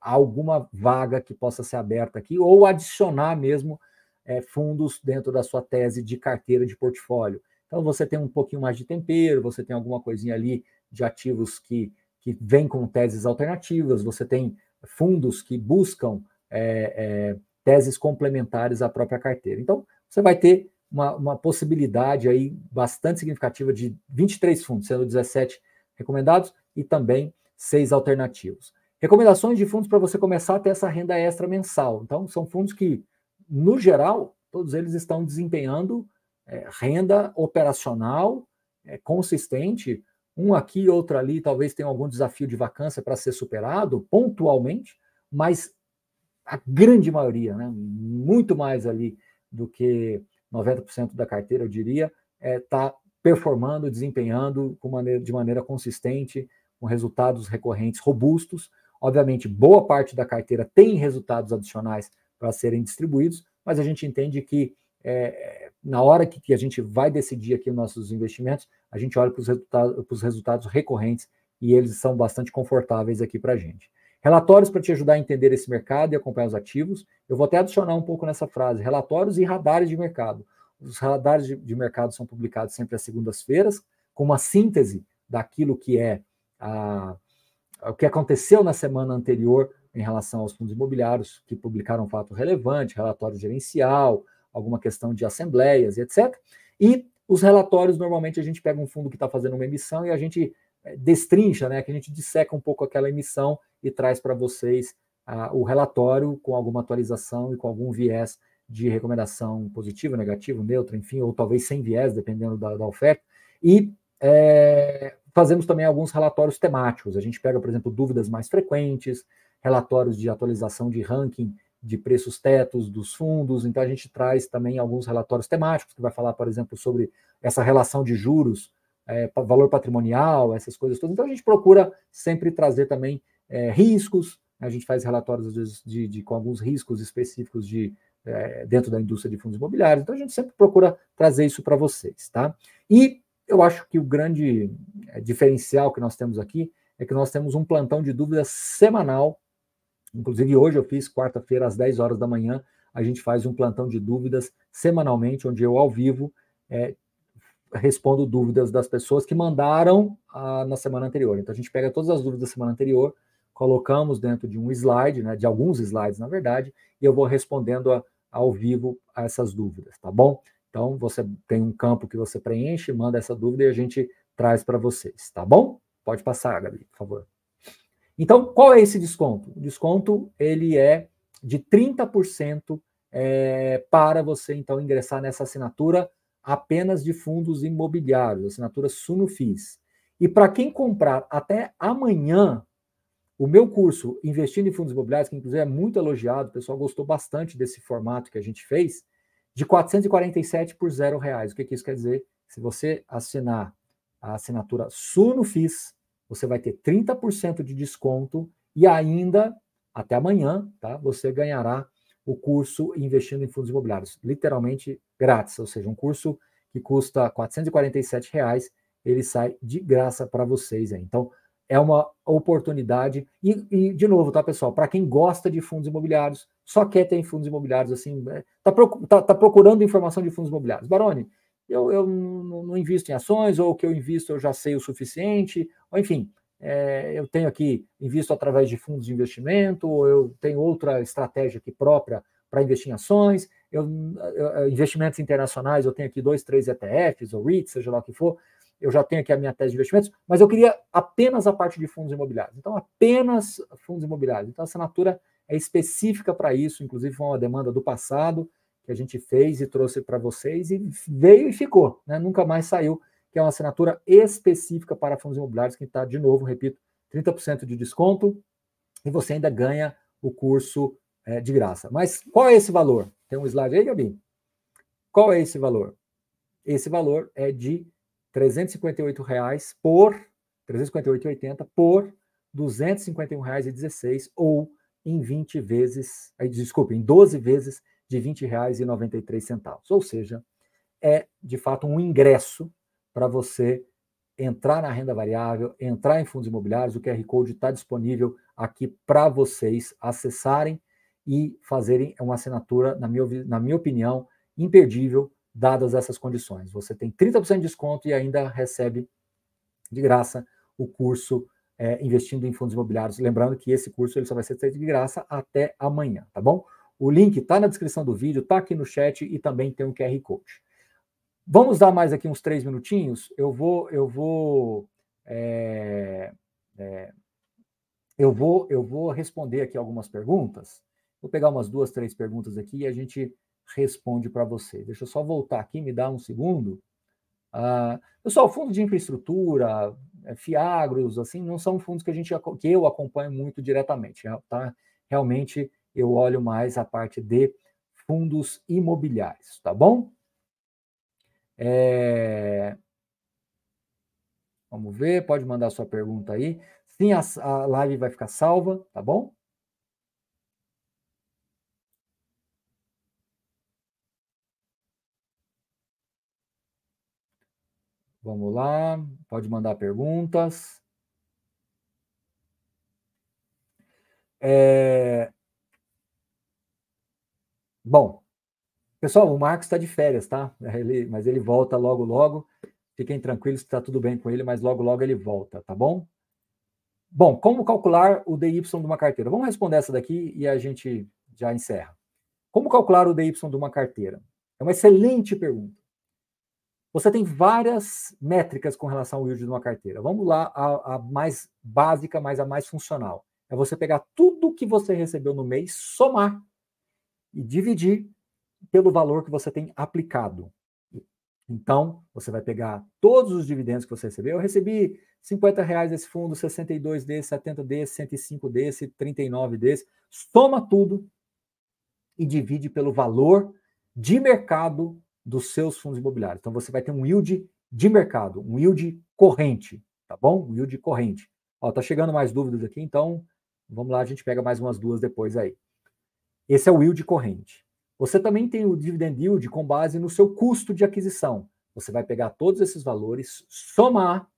alguma vaga que possa ser aberta aqui, ou adicionar mesmo fundos dentro da sua tese de carteira de portfólio. Então, você tem um pouquinho mais de tempero, você tem alguma coisinha ali de ativos que vêm com teses alternativas, você tem fundos que buscam teses complementares à própria carteira. Então, você vai ter uma possibilidade aí bastante significativa de 23 fundos, sendo 17 recomendados e também 6 alternativos. Recomendações de fundos para você começar a ter essa renda extra mensal. Então, são fundos que, no geral, todos eles estão desempenhando renda operacional consistente, um aqui, outro ali, talvez tenha algum desafio de vacância para ser superado pontualmente, mas a grande maioria, né, muito mais ali do que 90% da carteira, eu diria, está performando, desempenhando de maneira consistente, com resultados recorrentes robustos. Obviamente, boa parte da carteira tem resultados adicionais para serem distribuídos, mas a gente entende que na hora que a gente vai decidir aqui os nossos investimentos, a gente olha para os resultados recorrentes e eles são bastante confortáveis aqui para a gente. Relatórios para te ajudar a entender esse mercado e acompanhar os ativos. Eu vou até adicionar um pouco nessa frase, relatórios e radares de mercado. Os radares de mercado são publicados sempre às segundas-feiras, com uma síntese daquilo que o que aconteceu na semana anterior em relação aos fundos imobiliários, que publicaram um fato relevante, relatório gerencial, alguma questão de assembleias, etc. E os relatórios, normalmente, a gente pega um fundo que está fazendo uma emissão e a gente destrincha, né, que a gente disseca um pouco aquela emissão e traz para vocês o relatório com alguma atualização e com algum viés de recomendação positivo, negativo, neutro, enfim, ou talvez sem viés, dependendo da oferta. E fazemos também alguns relatórios temáticos. A gente pega, por exemplo, dúvidas mais frequentes, relatórios de atualização de ranking de preços tetos dos fundos. Então, a gente traz também alguns relatórios temáticos, que vai falar, por exemplo, sobre essa relação de juros, valor patrimonial, essas coisas todas. Então, a gente procura sempre trazer também riscos. A gente faz relatórios, às vezes, com alguns riscos específicos dentro da indústria de fundos imobiliários. Então, a gente sempre procura trazer isso para vocês, tá? E eu acho que o grande diferencial que nós temos aqui é que nós temos um plantão de dúvidas semanal. Inclusive, hoje eu fiz, quarta-feira, às 10 horas da manhã, a gente faz um plantão de dúvidas semanalmente, onde eu, ao vivo, respondo dúvidas das pessoas que mandaram na semana anterior. Então, a gente pega todas as dúvidas da semana anterior, colocamos dentro de um slide, né, de alguns slides, na verdade, e eu vou respondendo ao vivo a essas dúvidas, tá bom? Então, você tem um campo que você preenche, manda essa dúvida e a gente traz para vocês, tá bom? Pode passar, Gabi, por favor. Então, qual é esse desconto? O desconto, ele é de 30% para você, então, ingressar nessa assinatura apenas de fundos imobiliários, assinatura Sunufis. E para quem comprar até amanhã, o meu curso Investindo em Fundos Imobiliários, que inclusive é muito elogiado, o pessoal gostou bastante desse formato que a gente fez, de 447 por R$0. O que isso quer dizer? Se você assinar a assinatura Sunufis, você vai ter 30% de desconto e ainda, até amanhã, tá? Você ganhará o curso Investindo em Fundos Imobiliários, literalmente grátis, ou seja, um curso que custa R$447, ele sai de graça para vocês aí. Então, é uma oportunidade. E de novo, tá, pessoal? Para quem gosta de fundos imobiliários, só quer ter fundos imobiliários, assim, tá procurando informação de fundos imobiliários. Baroni, eu não invisto em ações, ou o que eu invisto eu já sei o suficiente, ou enfim, eu tenho aqui, invisto através de fundos de investimento, ou eu tenho outra estratégia aqui própria para investir em ações, investimentos internacionais, eu tenho aqui 2, 3 ETFs, ou REITs, seja lá o que for, eu já tenho aqui a minha tese de investimentos, mas eu queria apenas a parte de fundos imobiliários. Então, apenas fundos imobiliários. Então, a assinatura é específica para isso, inclusive foi uma demanda do passado, que a gente fez e trouxe para vocês, e veio e ficou, né? Nunca mais saiu, que é uma assinatura específica para fundos imobiliários, que está, de novo, repito, 30% de desconto, e você ainda ganha o curso de graça. Mas qual é esse valor? Tem um slide aí, Gabi? Qual é esse valor? Esse valor é de R$358 por R$358,80 por R$251,16 ou em 20 vezes, desculpe, em 12 vezes de R$20,93. Ou seja, é de fato um ingresso para você entrar na renda variável, entrar em fundos imobiliários. O QR Code está disponível aqui para vocês acessarem e fazerem uma assinatura, na minha opinião, imperdível, dadas essas condições. Você tem 30% de desconto e ainda recebe de graça o curso Investindo em Fundos Imobiliários. Lembrando que esse curso ele só vai ser feito de graça até amanhã, tá bom? O link está na descrição do vídeo, está aqui no chat e também tem um QR Code. Vamos dar mais aqui uns 3 minutinhos. Eu vou eu vou responder aqui algumas perguntas. Vou pegar umas 2, 3 perguntas aqui e a gente responde para você. Deixa eu só voltar aqui, me dá um segundo. Pessoal, fundo de infraestrutura, FIAGROS, assim, não são fundos que eu acompanho muito diretamente, tá? Realmente eu olho mais a parte de fundos imobiliários, tá bom? Vamos ver, pode mandar sua pergunta aí. Sim, a live vai ficar salva, tá bom? Vamos lá, pode mandar perguntas. Bom, pessoal, o Marcos está de férias, tá? Mas ele volta logo, logo. Fiquem tranquilos que está tudo bem com ele, mas logo, logo ele volta, tá bom? Bom, como calcular o DY de uma carteira? Vamos responder essa daqui e a gente já encerra. Como calcular o DY de uma carteira? É uma excelente pergunta. Você tem várias métricas com relação ao yield de uma carteira. Vamos lá, a mais básica, mas a mais funcional. É você pegar tudo que você recebeu no mês, somar e dividir pelo valor que você tem aplicado. Então, você vai pegar todos os dividendos que você recebeu. Eu recebi R$50 desse fundo, 62 desse, 70 desse, 105 desse, 39 desse. Soma tudo e divide pelo valor de mercado dos seus fundos imobiliários. Então, você vai ter um yield de mercado, um yield corrente, tá bom? Um yield corrente. Ó, tá chegando mais dúvidas aqui, então vamos lá, a gente pega mais umas 2 depois aí. Esse é o yield corrente. Você também tem o dividend yield com base no seu custo de aquisição. Você vai pegar todos esses valores, somar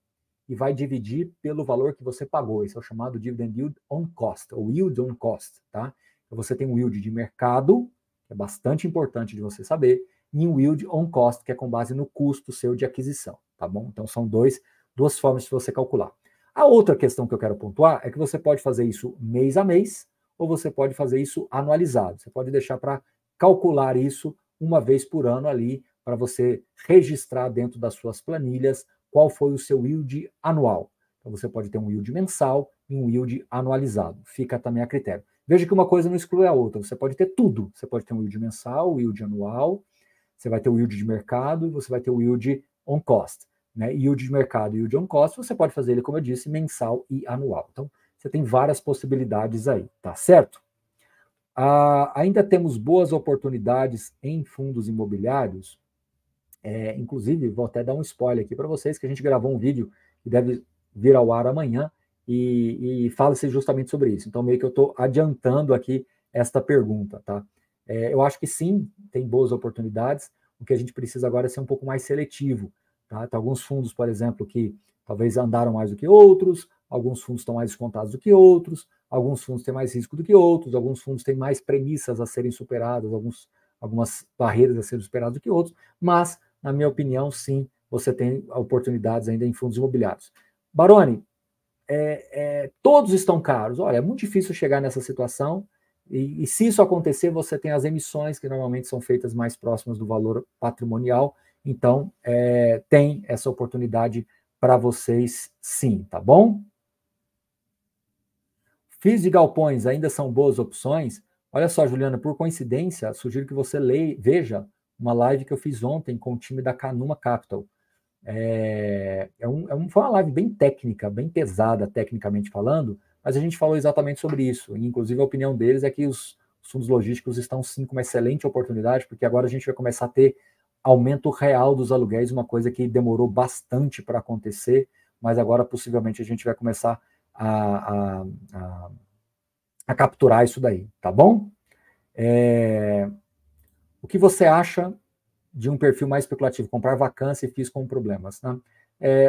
e vai dividir pelo valor que você pagou. Esse é o chamado dividend yield on cost, ou yield on cost, tá? Então você tem um yield de mercado, que é bastante importante de você saber, e um yield on cost, que é com base no custo seu de aquisição, tá bom? Então são duas formas de você calcular. A outra questão que eu quero pontuar é que você pode fazer isso mês a mês, ou você pode fazer isso anualizado. Você pode deixar para calcular isso uma vez por ano ali, para você registrar dentro das suas planilhas qual foi o seu yield anual. Então você pode ter um yield mensal e um yield anualizado. Fica também a critério. Veja que uma coisa não exclui a outra. Você pode ter tudo. Você pode ter um yield mensal, um yield anual, você vai ter o yield de mercado e você vai ter o yield on cost. Né? Yield de mercado e yield on cost, você pode fazer ele, como eu disse, mensal e anual. Então, você tem várias possibilidades aí, tá certo? Ainda temos boas oportunidades em fundos imobiliários. Inclusive, vou até dar um spoiler aqui para vocês, que a gente gravou um vídeo que deve vir ao ar amanhã e fala-se justamente sobre isso. Então, meio que eu estou adiantando aqui esta pergunta, tá? Eu acho que sim, tem boas oportunidades. O que a gente precisa agora é ser um pouco mais seletivo, tá? Tem alguns fundos, por exemplo, que talvez andaram mais do que outros, alguns fundos estão mais descontados do que outros, alguns fundos têm mais risco do que outros, alguns fundos têm mais premissas a serem superadas, algumas barreiras a serem superadas do que outros, mas, na minha opinião, sim, você tem oportunidades ainda em fundos imobiliários. Baroni, todos estão caros. Olha, é muito difícil chegar nessa situação, e se isso acontecer, você tem as emissões, que normalmente são feitas mais próximas do valor patrimonial, então tem essa oportunidade para vocês sim, tá bom? FIIs de galpões ainda são boas opções? Olha só, Juliana, por coincidência, sugiro que você veja uma live que eu fiz ontem com o time da Canuma Capital. Foi uma live bem técnica, bem pesada, tecnicamente falando, mas a gente falou exatamente sobre isso. E, inclusive, a opinião deles é que os fundos logísticos estão sim com uma excelente oportunidade, porque agora a gente vai começar a ter aumento real dos aluguéis, uma coisa que demorou bastante para acontecer, mas agora possivelmente a gente vai começar a capturar isso daí, tá bom? O que você acha de um perfil mais especulativo, comprar vacância e FIIs com problemas? Né?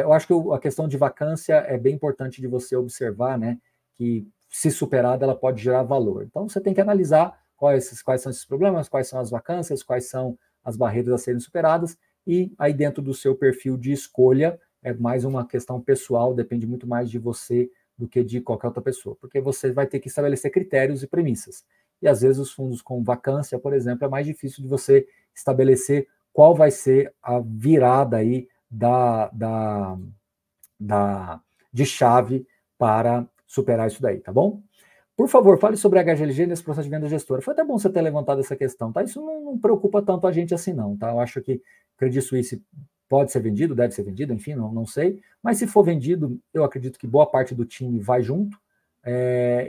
Eu acho que a questão de vacância é bem importante de você observar, né, que se superada ela pode gerar valor. Então você tem que analisar quais são esses problemas, quais são as vacâncias, quais são as barreiras a serem superadas, e aí dentro do seu perfil de escolha, é mais uma questão pessoal, depende muito mais de você do que de qualquer outra pessoa, porque você vai ter que estabelecer critérios e premissas. E às vezes os fundos com vacância, por exemplo, é mais difícil de você estabelecer qual vai ser a virada aí de chave para superar isso daí, tá bom? Por favor, fale sobre a HGLG nesse processo de venda gestora. Foi até bom você ter levantado essa questão, tá? Isso não preocupa tanto a gente assim, não, tá? Eu acho que Credit Suisse pode ser vendido, deve ser vendido, enfim, não sei. Mas se for vendido, eu acredito que boa parte do time vai junto.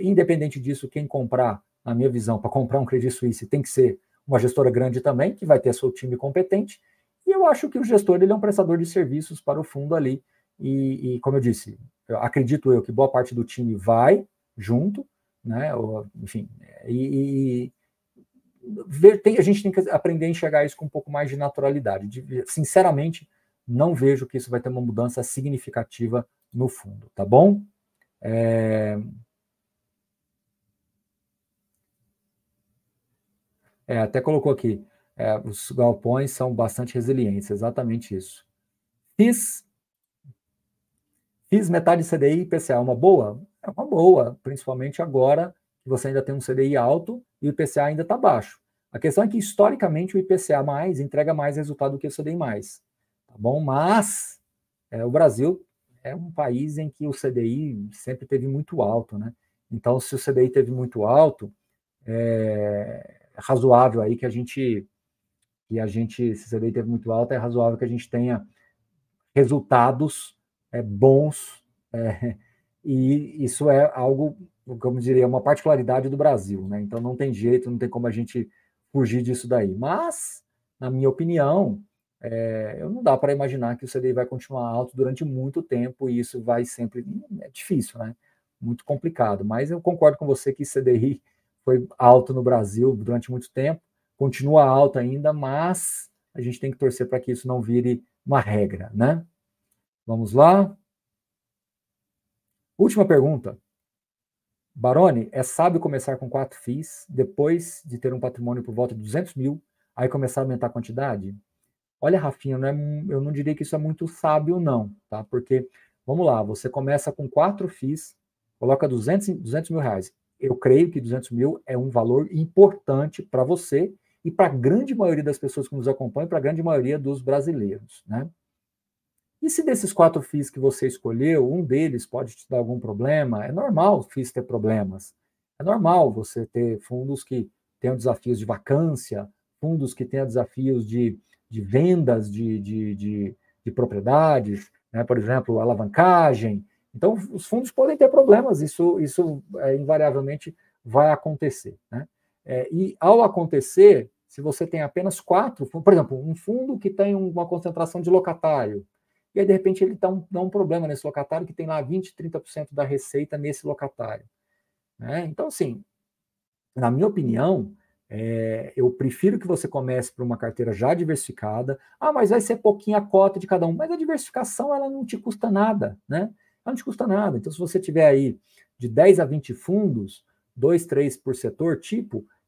Independente disso, quem comprar, na minha visão, para comprar um Credit Suisse tem que ser uma gestora grande também, que vai ter seu time competente. E eu acho que o gestor ele é um prestador de serviços para o fundo ali. E como eu disse, acredito eu que boa parte do time vai junto, né? Enfim, a gente tem que aprender a enxergar isso com um pouco mais de naturalidade. Sinceramente, não vejo que isso vai ter uma mudança significativa no fundo, tá bom? Até colocou aqui, os galpões são bastante resilientes, exatamente isso. Fiz metade CDI e IPCA, uma boa? É uma boa, principalmente agora que você ainda tem um CDI alto e o IPCA ainda está baixo. A questão é que, historicamente, o IPCA mais entrega mais resultado do que o CDI mais, tá bom? Mas o Brasil é um país em que o CDI sempre teve muito alto, né? Então, se o CDI teve muito alto, é razoável aí que a gente, se o CDI teve muito alto, é razoável que a gente tenha resultados bons, e isso é algo, como diria, uma particularidade do Brasil, né? Então não tem jeito, não tem como a gente fugir disso daí. Mas, na minha opinião, eu não dá para imaginar que o CDI vai continuar alto durante muito tempo e isso vai sempre... É difícil, né? Muito complicado. Mas eu concordo com você que o CDI foi alto no Brasil durante muito tempo, continua alto ainda, mas a gente tem que torcer para que isso não vire uma regra, né? Vamos lá. Última pergunta. Baroni, é sábio começar com 4 FIIs, depois de ter um patrimônio por volta de 200 mil, aí começar a aumentar a quantidade? Olha, Rafinha, eu não diria que isso é muito sábio, não, tá? Porque, vamos lá, você começa com 4 FIIs, coloca 200 mil reais. Eu creio que 200 mil é um valor importante para você e para a grande maioria das pessoas que nos acompanham, para a grande maioria dos brasileiros, né? E se desses 4 FIIs que você escolheu, um deles pode te dar algum problema, é normal FIIs ter problemas. É normal você ter fundos que tenham desafios de vacância, fundos que tenham desafios de vendas de propriedades, né? Por exemplo, alavancagem. Então, os fundos podem ter problemas, isso invariavelmente vai acontecer, né? E ao acontecer, se você tem apenas 4, por exemplo, um fundo que tem uma concentração de locatário, e aí, de repente, ele dá um problema nesse locatário que tem lá 20%, 30% da receita nesse locatário, né? Então, assim, na minha opinião, eu prefiro que você comece por uma carteira já diversificada. Ah, mas vai ser pouquinha a cota de cada um. Mas a diversificação, ela não te custa nada, né? Ela não te custa nada. Então, se você tiver aí de 10 a 20 fundos, 2, 3 por setor,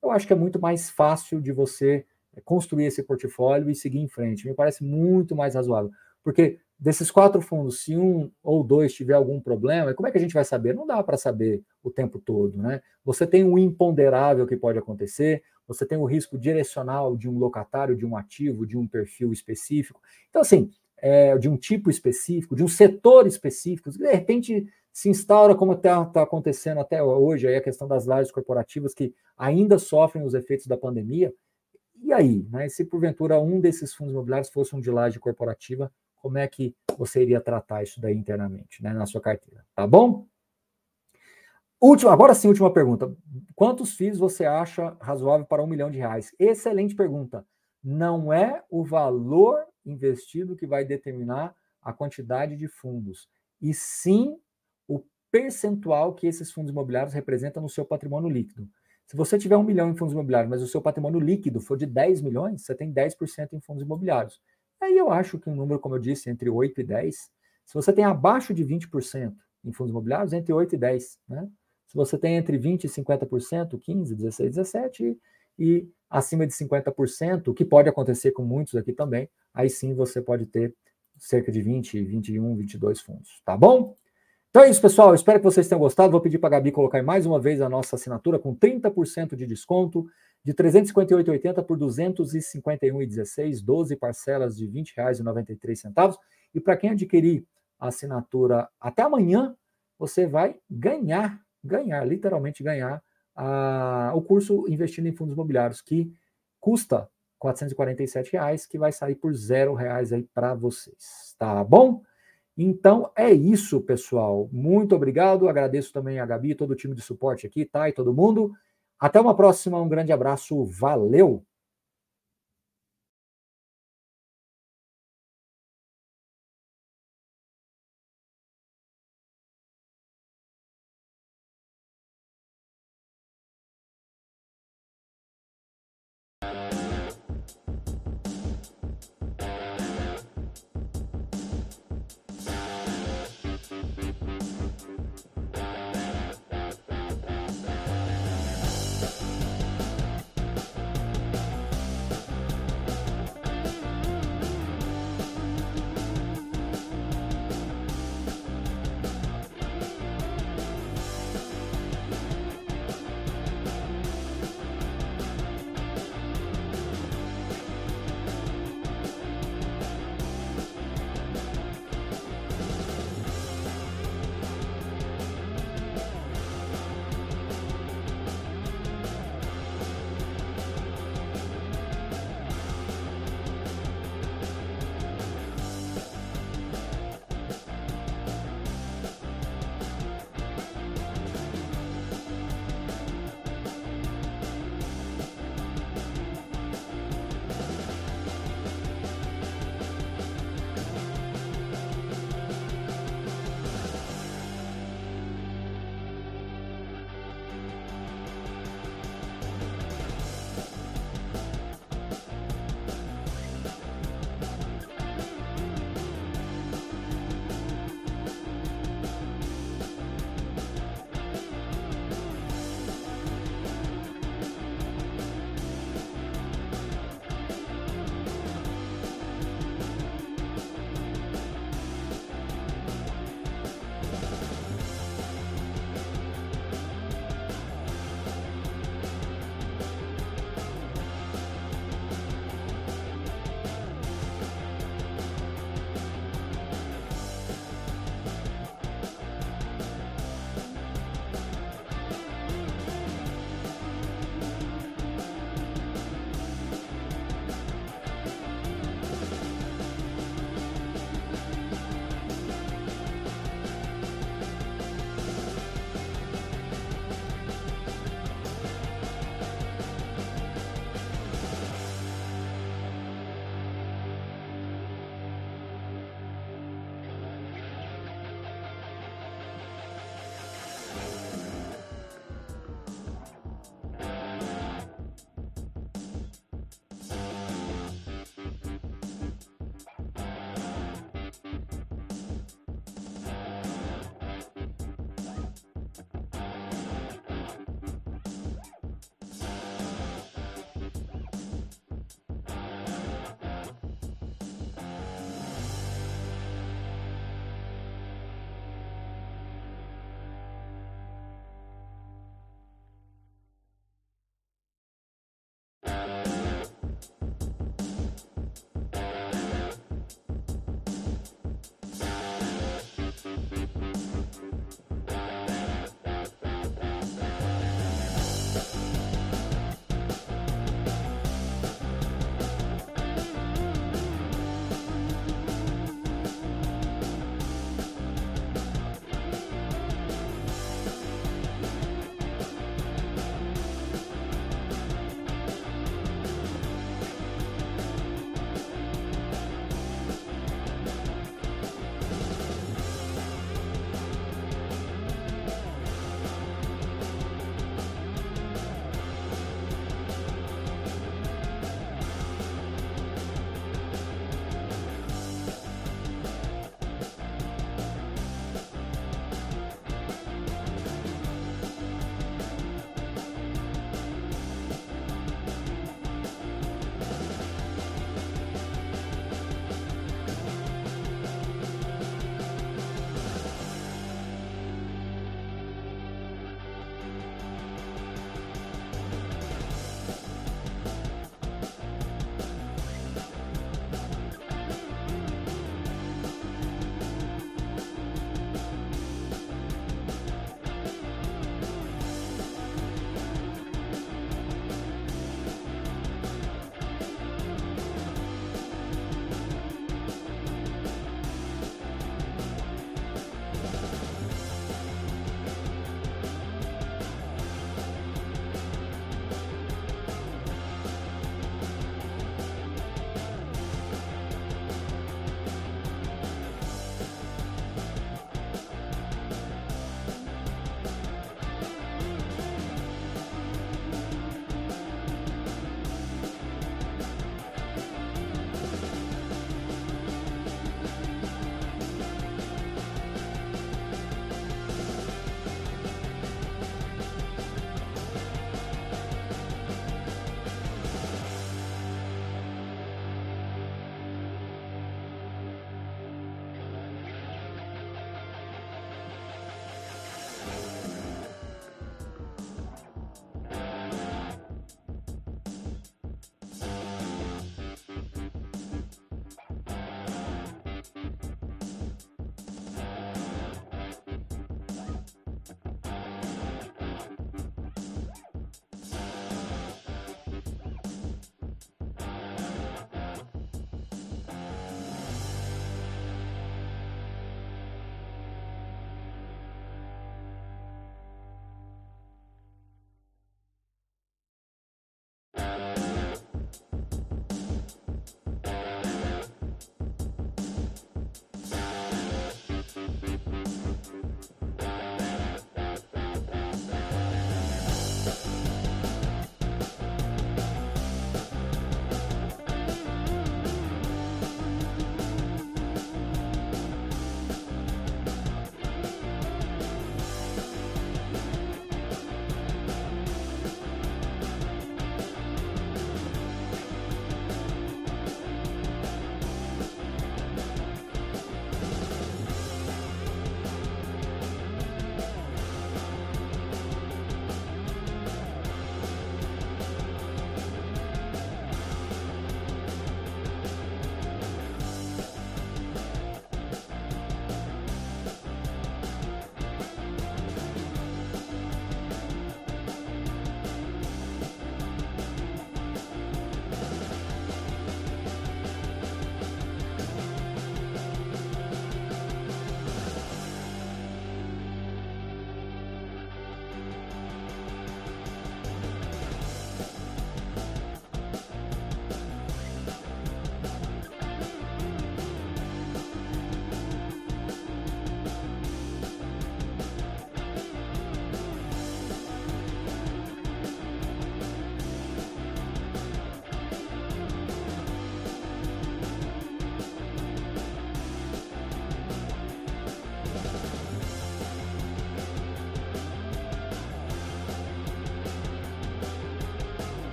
eu acho que é muito mais fácil de você construir esse portfólio e seguir em frente. Me parece muito mais razoável. Porque desses 4 fundos, se um ou dois tiver algum problema, como é que a gente vai saber? Não dá para saber o tempo todo, né? Você tem um imponderável que pode acontecer, você tem o risco direcional de um locatário, de um ativo, de um perfil específico. Então, assim, de um tipo específico, de um setor específico, de repente se instaura, como está acontecendo até hoje, aí a questão das lajes corporativas que ainda sofrem os efeitos da pandemia. E aí, né, se porventura um desses fundos imobiliários fosse um de laje corporativa, como é que você iria tratar isso daí internamente, né, na sua carteira? Tá bom? Agora sim, última pergunta. Quantos FIIs você acha razoável para R$1 milhão? Excelente pergunta. Não é o valor investido que vai determinar a quantidade de fundos, e sim o percentual que esses fundos imobiliários representam no seu patrimônio líquido. Se você tiver 1 milhão em fundos imobiliários, mas o seu patrimônio líquido for de 10 milhões, você tem 10% em fundos imobiliários. Aí eu acho que um número, como eu disse, entre 8 e 10, se você tem abaixo de 20% em fundos imobiliários, entre 8 e 10, né? Se você tem entre 20% e 50%, 15%, 16%, 17%, e acima de 50%, o que pode acontecer com muitos aqui também, aí sim você pode ter cerca de 20, 21, 22 fundos, tá bom? Então é isso, pessoal. Espero que vocês tenham gostado. Vou pedir para a Gabi colocar mais uma vez a nossa assinatura com 30% de desconto, de R$ 358,80 por R$ 251,16, 12 parcelas de R$ 20,93. E para quem adquirir a assinatura até amanhã, você vai ganhar, literalmente ganhar o curso Investindo em Fundos Imobiliários, que custa R$ 447, que vai sair por R$0 aí para vocês, tá bom? Então é isso, pessoal. Muito obrigado. Agradeço também a Gabi, todo o time de suporte aqui, tá? E todo mundo. Até uma próxima. Um grande abraço. Valeu!